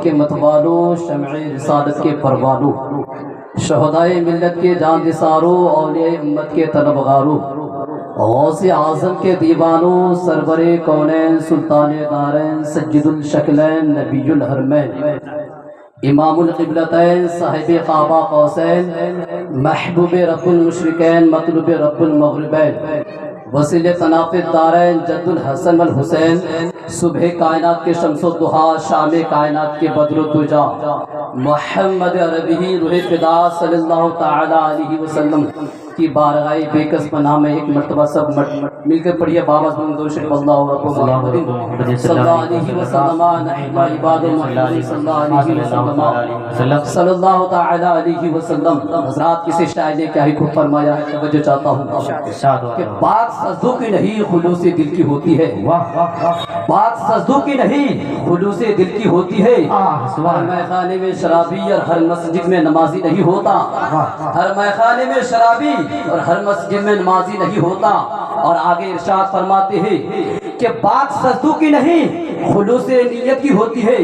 کے متوالو، شمع رسالت کے پروالو، شہدائے ملت کے جان نثارو، اولیاء امت کے طلبگارو، غوث اعظم کے دیوانوں، سرور کونین سلطان دارین، سید الشکلین نبی الحرمین، امام القبلتین صاحب قابہ قوسین، محبوب رب المشرقین مطلوب رب المغربین، وسیلے طناف الدارین جد الحسن والحسین، صبح کائنات کے شمس و ضحیٰ، شام کائنات کے بدر الدجا، محمد عربی روح فدا صلی اللہ تعالی علیہ وسلم کی بارگاہ بے کس پناہ میں ایک مرتبہ سب مل کر پڑھیے بابا درود شریف اللہ رب محمد صلی اللہ علیہ وسلم، نحن عباد محمد صلی اللہ علیہ وسلم صلی اللہ تعالی علیہ وسلم۔ حضرات کسی شاعر نے کیا ہی خوب فرمایا ہے، توجہ چاہتا ہوں کہ بات سجدوں کی نہیں خلوص دل کی ہوتی ہے، بات سجدوں کی نہیں خلوص دل کی ہوتی ہے، ہر میخانے میں شرابی اور ہر مسجد میں نمازی نہیں ہوتا، ہر میخانے میں شرابی اور ہر مسجد میں نمازی نہیں ہوتا۔ اور آگے ارشاد فرماتے ہیں کہ بات سجدوں کی نہیں خلوص نیت کی ہوتی ہے،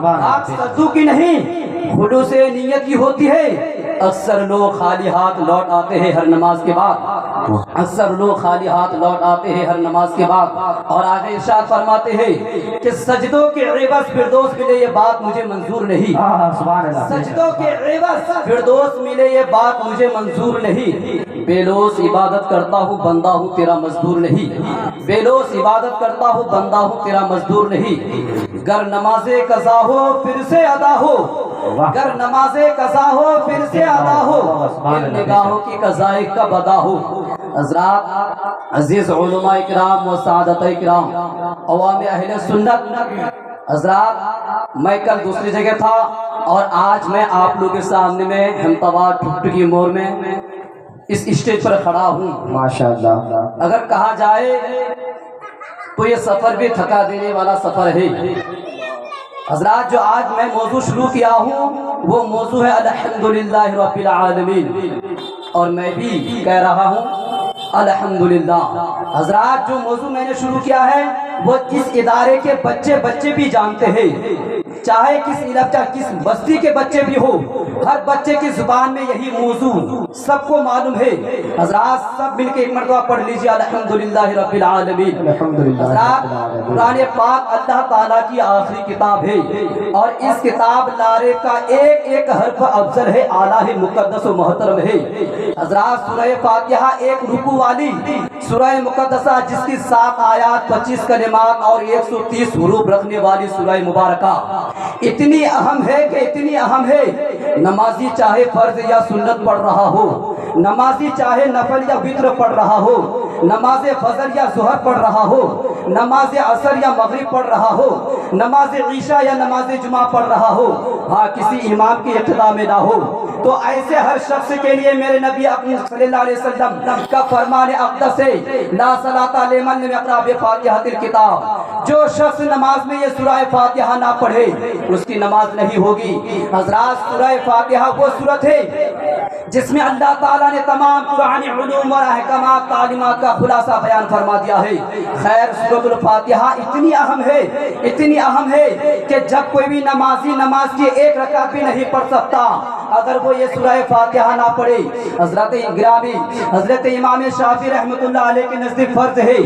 بات سجدوں کی نہیں خلوص نیت کی ہوتی ہے۔ اکثر لوگ خالی ہاتھ لوٹ آتے ہیں ہر نماز کے بعد، اکثر لوگ خالی ہاتھ لوٹ آتے ہیں ہر نماز کے بعد۔ اور آگے ارشاد فرماتے ہیں کہ سجدوں کے عوض فردوس ملے یہ بات مجھے منظور نہیں، سجدوں کے عوض فردوس ملے یہ بات مجھے منظور نہیں۔ بے لوث عبادت کرتا ہوں بندہ ہوں تیرا مزدور نہیں، بے لوث عبادت کرتا ہوں بندہ ہوں تیرا مزدور نہیں۔ گر نماز قضا ہو پھر سے ادا ہو، گر نماز قضا ہو پھر سے ادا ہو، ان نگاہوں کی قضائے کب ادا ہو۔ حضرات عزیز علماء اکرام و سعادت اکرام، عوام اہل سنت، حضرات میں کل دوسری جگہ تھا اور آج میں آپ لوگوں کے سامنے میں ہمتوار ٹھٹکی مور میں اس اسٹیج پر کھڑا ہوں۔ ماشاءاللہ اگر کہا جائے تو یہ سفر بھی تھکا دینے والا سفر ہے۔ حضرات جو آج میں موضوع شروع کیا ہوں وہ موضوع ہے الحمدللہ رب العالمین، اور میں بھی کہہ رہا ہوں الحمدللہ۔ حضرات جو موضوع میں نے شروع کیا ہے وہ اس ادارے کے بچے بھی جانتے ہیں، چاہے کس علاقہ کس بستی کے بچے بھی ہو، ہر بچے کی زبان میں یہی موضوع سب کو معلوم ہے۔ حضرات سب مل کے ایک مرتبہ پڑھ لیجیے الحمدللہ رب العالمین۔ حضرات قرآن پاک اللہ تعالیٰ کی آخری کتاب ہے اور اس کتاب لارے کا ایک ایک حرف افضل ہے، اعلیٰ ہے، مقدس و محترم ہے۔ حضرات سورہ فاتحہ ایک رکوع والی سورہ مقدسہ جس کی 7 آیات 25 کلمات اور 130 حروف رکھنے والی سورہ مبارکہ اتنی اہم ہے کہ اتنی اہم ہے، نمازی چاہے فرض یا سنت پڑھ رہا ہو، نمازی چاہے نفل یا وتر پڑھ رہا ہو، نماز فجر یا ظہر پڑھ رہا ہو، نماز عصر یا مغرب پڑھ رہا ہو، نماز عشاء یا نماز جمعہ پڑھ رہا ہو، ہاں کسی امام کی اقتداء میں نہ ہو، تو ایسے ہر شخص کے لیے میرے نبی اکرم صلی اللہ علیہ وسلم کا فرمان اقدس ہے لا صلاۃ لمن لم یقرأ بفاتحۃ الکتاب، جو شخص نماز میں یہ سورہ فاتحہ نہ پڑھے اس کی نماز نہیں ہوگی۔ حضرات سورہ فاتحہ وہ سورت ہے جس میں اللہ تعالیٰ نے تمام قرآنی علوم اور احکامات تعلیمات کا خلاصہ بیان فرما دیا ہے۔ خیر سورۃ الفاتحہ اتنی اہم ہے، اتنی اہم ہے کہ جب کوئی بھی نمازی نماز کی ایک رکعت بھی نہیں پڑھ سکتا اگر وہ یہ سورہ فاتحہ نہ پڑھے۔ حضرت گرامی حضرت امام شافعی رحمۃ اللہ علیہ کے نزدیک فرض ہے،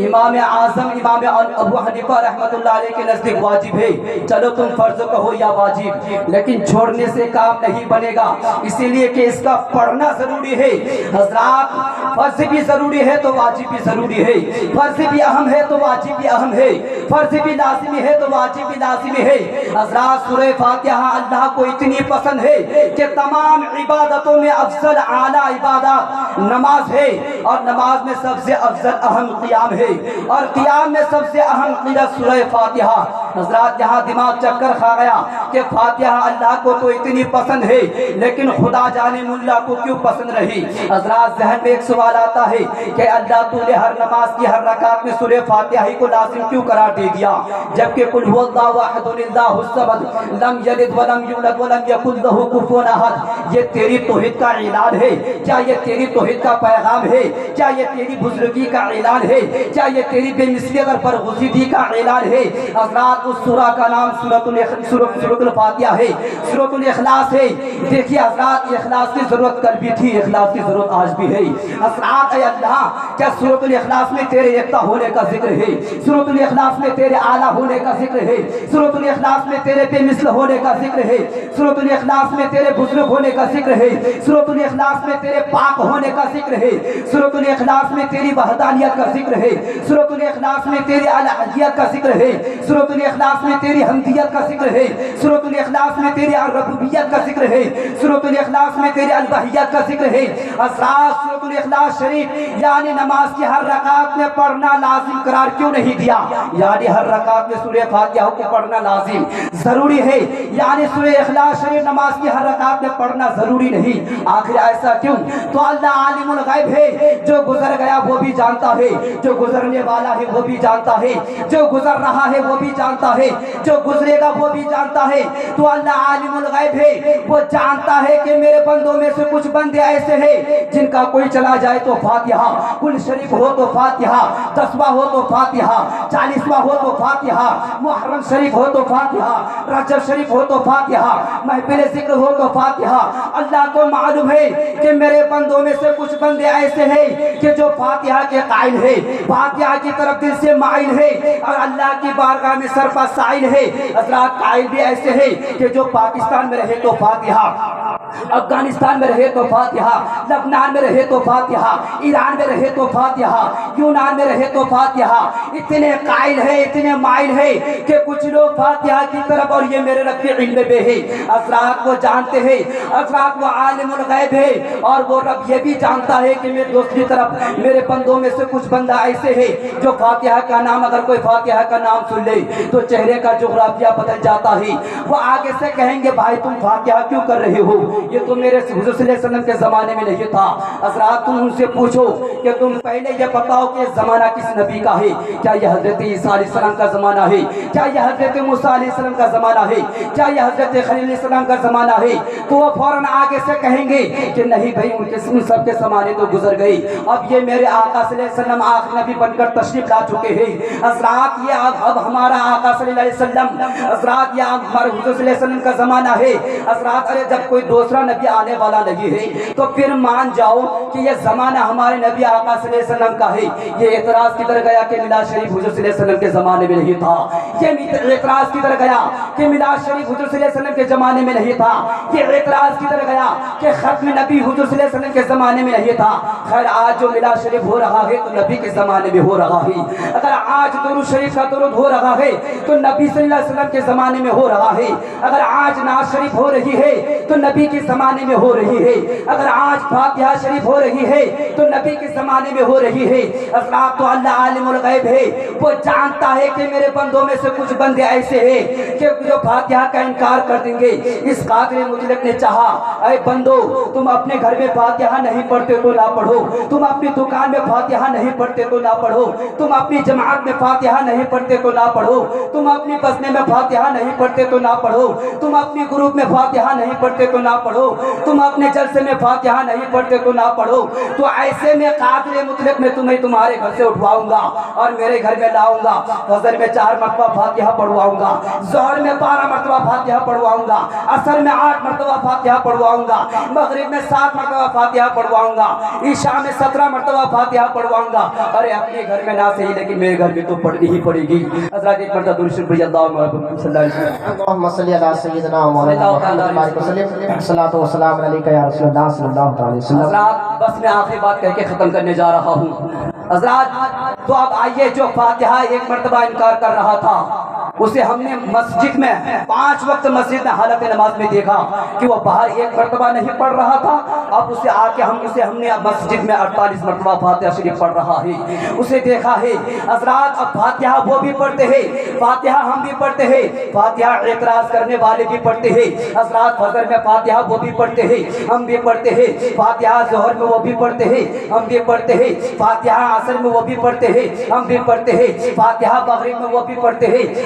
امام اعظم امام ابو حنیفہ رحمۃ اللہ علیہ کے نزدیک واجب ہے۔ چلو تم فرض کہو یا واجب، لیکن چھوڑنے سے کام نہیں بنے گا، اسی لیے کہ اس کا پڑھنا ضروری ہے۔ حضرات فرض بھی ضروری ہے تو واجب بھی ضروری ہے، فرض بھی اہم ہے تو واجب بھی اہم ہے، فرض بھی لازمی ہے تو واجب بھی لازمی ہے۔ حضرات سورہ فاتحہ اللہ کو اتنی پسند ہے کہ تمام عبادتوں میں افضل اعلیٰ عبادت نماز ہے، اور نماز میں سب سے افضل اہم قیام ہے، اور قیام میں سب سے اہم قرأت سورہ فاتحہ۔ حضرات یہاں دماغ چکر کھا گیا کہ فاتحہ اللہ کو تو اتنی پسند ہے لیکن خدا جانے ملا کو کیوں پسند رہی۔ حضرات ذہن میں ایک سوال آتا ہے کہ اللہ تو نے ہر نماز کی ہر رکعت میں سورہ فاتحہ ہی کو لازم کیوں قرار دے دیا، جبکہ قل هو اللہ احد اللہ الصمد لم یلد ولم یولد ولم یکن لہ کفوا احد۔ یہ تیری توحید کا اعلان ہے، کیا یہ تیری توحید کا پیغام ہے، کیا یہ تیری بزرگی کا اعلان ہے، کیا یہ تیری بے مثلی اور برگزیدگی کا اعلان ہے۔ حضرات اس سورہ کا نام سورۃ الفاتحہ ہے، سورۃ الاخلاص ہے۔ دیکھیے حضرات، اخلاص کی ضرورت کل بھی تھی، اخلاص کی ضرورت آج بھی ہے۔ حضرات اے اللہ، کیا سورۃ الاخلاص میں تیرے یکتا ہونے کا ذکر ہے؟ سورۃ الاخلاص میں تیرے اعلیٰ ہونے کا ذکر ہے؟ سورۃ الاخلاص میں تیرے بے مثل ہونے کا ذکر ہے؟ سورۃ الاخلاص میں تیرے بزرگ ہونے کا ذکر ہے؟ سورۃ الاخلاص میں تیرے پاک ہونے کا ذکر ہے؟ سورۃ الاخلاص میں تیری وحدانیت کا ذکر ہے؟ سورۃ الاخلاص میں تیری الہیت کا ذکر ہے؟ سورۃ الاخلاص میں تیری حمدیت کا ذکر ہے؟ سورۃ الاخلاص میں تیری ربوبیت کا ذکر ہے؟ سورۃ الاخلاص میں تیری الوحیت کا ذکر ہے؟ حضرات سورۃ الاخلاص شریف یعنی نماز کی ہر رکعت میں پڑھنا لازم قرار کیوں نہیں دیا؟ یعنی ہر رکعت میں سورہ فاتحہ کو پڑھنا لازم ضروری ہے، یعنی سورہ اخلاص شریف نماز کی ہر رکعت میں پڑھنا ضروری نہیں۔ آخر ایسا کیوں؟ تو اللہ عالم الغیب ہے، جو گزر گیا وہ بھی جانتا ہے، جو گزرنے والا ہے وہ بھی جانتا ہے، جو گزر رہا ہے وہ بھی جانتا ہے، جو گزرے گا وہ بھی جانتا ہے۔ تو اللہ عالم الغیب ہے، وہ جانتا ہے کہ میرے بندوں میں سے کچھ بندے ایسے ہیں جن کا کوئی چلا جائے تو فاتحہ، کل شریف ہو تو فاتحہ، 10واں ہو تو فاتحہ، 40واں ہو تو فاتحہ، محرم شریف ہو تو فاتحہ، رجب شریف ہو تو فاتحہ، محفل ذکر ہو تو فاتحہ۔ اللہ کو معلوم ہے کہ میرے بندوں میں سے کچھ بندے ایسے ہیں کہ جو فاتحہ کے قائل ہے، فاتحہ کی طرف دل سے مائل ہے اور اللہ کی بارگاہ میں سرپا سائل ہے۔ حضرات قائل بھی ایسے ہیں کہ جو پاکستان میں رہے تو فاتحہ، افغانستان میں رہے تو فاتحہ، لبنان میں رہے تو فاتحہ، ایران میں رہے تو فاتحہ، یونان میں رہے تو فاتحہ۔ اتنے قائل ہے، اتنے مائل ہے کہ کچھ لوگ فاتحہ کی طرف، اور یہ میرے رب کے علم میں ہے، حضرات وہ جانتے ہیں، حضرات وہ عالم الغیب ہے، اور وہ رب یہ بھی جانتا ہے کہ میرے دوسری طرف میرے بندوں میں سے کچھ بندہ ایسے ہے جو فاتحہ کا نام، اگر کوئی فاتحہ کا نام سن لے تو چہرے کا جغرافیہ بدل جاتا ہے۔ وہ آگے سے کہیں گے بھائی تم فاتحہ کیوں کر رہے ہو؟ یہ تو میرے حضور صلی اللہ علیہ وسلم کے زمانے میں نہیں تھا۔ حضرات تم ان سے پوچھو کہ تم پہلے یہ بتاؤ کہ زمانہ کس نبی کا ہے؟ کیا یہ حضرت عیسیٰ علیہ السلام کا زمانہ ہے؟ کیا یہ حضرت موسیٰ علیہ السلام کا زمانہ ہے؟ کیا یہ حضرت خلیل علیہ السلام کا زمانہ ہے؟ تو وہ فوراً آگے سے کہیں گے کہ نہیں بھائی، ان سب کے زمانے تو گزر گئی، اب یہ میرے آقا صلی اللہ علیہ وسلم آخری نبی بن کر تشریف لا چکے ہیں۔ حضرات یہ اب ہمارا آقا صلی اللہ علیہ وسلم، حضرات یہ ہمارے حضور صلی اللہ علیہ وسلم کا زمانہ ہے۔ حضرات ارے جب کوئی دوسرا نبی آنے والا نہیں ہے تو پھر مان جاؤ کہ یہ زمانہ ہمارے نبی آقا صلی اللہ علیہ وسلم کا ہے۔ یہ اعتراض کدھر گیا کہ میلاد شریف حضور صلی اللہ علیہ وسلم کے زمانے میں نہیں تھا؟ یہ اعتراض کدھر گیا کہ میلاد شریف حضور صلی اللہ علیہ وسلم کے زمانے میں نہیں تھا؟ یہ اعتراض کدھر گیا کہ ختم نبی حضور صلی اللہ علیہ وسلم کے زمانے میں نہیں تھا؟ خیر آج جو میلاد شریف ہو رہا ہے تو نبی کے زمانے میں ہو رہا ہے۔ اگر آج درود شریف کا درود ہو رہا ہے تو نبی صلی اللہ علیہ وسلم کے زمانے میں ہو رہا ہے۔ اگر آج نعت شریف ہو رہی ہے تو نبی کے زمانے میں ہو رہی ہے۔ اگر آج فاتحہ شریف ہو رہی ہے تو نبی کے زمانے میں ہو رہی ہے۔ حضرات تو اللہ عالم الغیب ہے، وہ جانتا ہے کہ میرے بندوں میں سے کچھ بندے ایسے ہیں کہ جو فاتحہ کا انکار کر دیں گے۔ اس قادر مطلق نے چاہا اے بندو تم اپنے گھر میں فاتحہ نہیں پڑھتے تو نہ پڑھو، تم اپنی دکان میں فاتحہ نہیں پڑھتے تو نہ پڑھو، تم اپنی جماعت میں فاتحہ نہیں پڑھتے تو نہ پڑھو، تم اپنی بسنے میں فاتحہ نہیں پڑھتے تو نہ پڑھو، تم اپنی گروپ میں فاتحہ نہیں پڑھتے تو نہ پڑھو، تم اپنے جلسے میں فاتحہ نہیں پڑھتے تو نہ پڑھو۔ تو ایسے میں قادر مطلق میں تمہیں تمہارے گھر سے اٹھواؤں گا اور میرے گھر میں لاؤں گا۔ فجر میں 4 مرتبہ فاتحہ پڑھواؤں گا، ظہر میں 12 مرتبہ فاتحہ پڑھواؤں گا، عصر میں 8 مرتبہ فاتحہ پڑھواؤں گا، مغرب میں 7 مرتبہ فاتحہ پڑھواؤں گا، عشاء میں 17 مرتبہ فاتحہ پڑھواؤں گا۔ ارے اپنے گھر میں نہ صحیح لیکن میرے گھر میں تو پڑھنی ہی پڑے گی۔ حضرات ایک مرتبہ درود شریف پڑھیے، اللہم صلی اللہ علیہ وسلم، اللہم صلی علی سیدنا مولانا محمد وسلم، الصلاۃ والسلام علیک یا رسول اللہ صلی اللہ علیہ وسلم۔ حضرات بس میں آخری بات کہہ کے ختم کرنے جا رہا ہوں۔ حضرات تو اب آئیے، جو فاتحہ ایک مرتبہ انکار کر رہا تھا اسے ہم نے مسجد میں 5 وقت مسجد میں حالت نماز میں دیکھا کہ وہ باہر 1 مرتبہ نہیں پڑھ رہا تھا، اب اسے آ کے ہم نے مسجد میں 48 مرتبہ فاتحہ شریف پڑھ رہا ہے، اسے دیکھا ہے۔ حضرات اب فاتحہ وہ بھی پڑھتے ہیں، فاتحہ ہم بھی پڑھتے ہیں، فاتحہ اعتراض کرنے والے بھی پڑھتے ہیں۔ حضرات فجر میں فاتحہ وہ بھی پڑھتے ہیں، ہم بھی پڑھتے ہیں، فاتحہ ظہر میں وہ بھی پڑھتے ہیں، ہم بھی پڑھتے ہیں، فاتحہ عصر میں وہ بھی پڑھتے ہیں، ہم بھی پڑھتے ہیں، فاتحہ مغرب میں وہ بھی پڑھتے ہیں،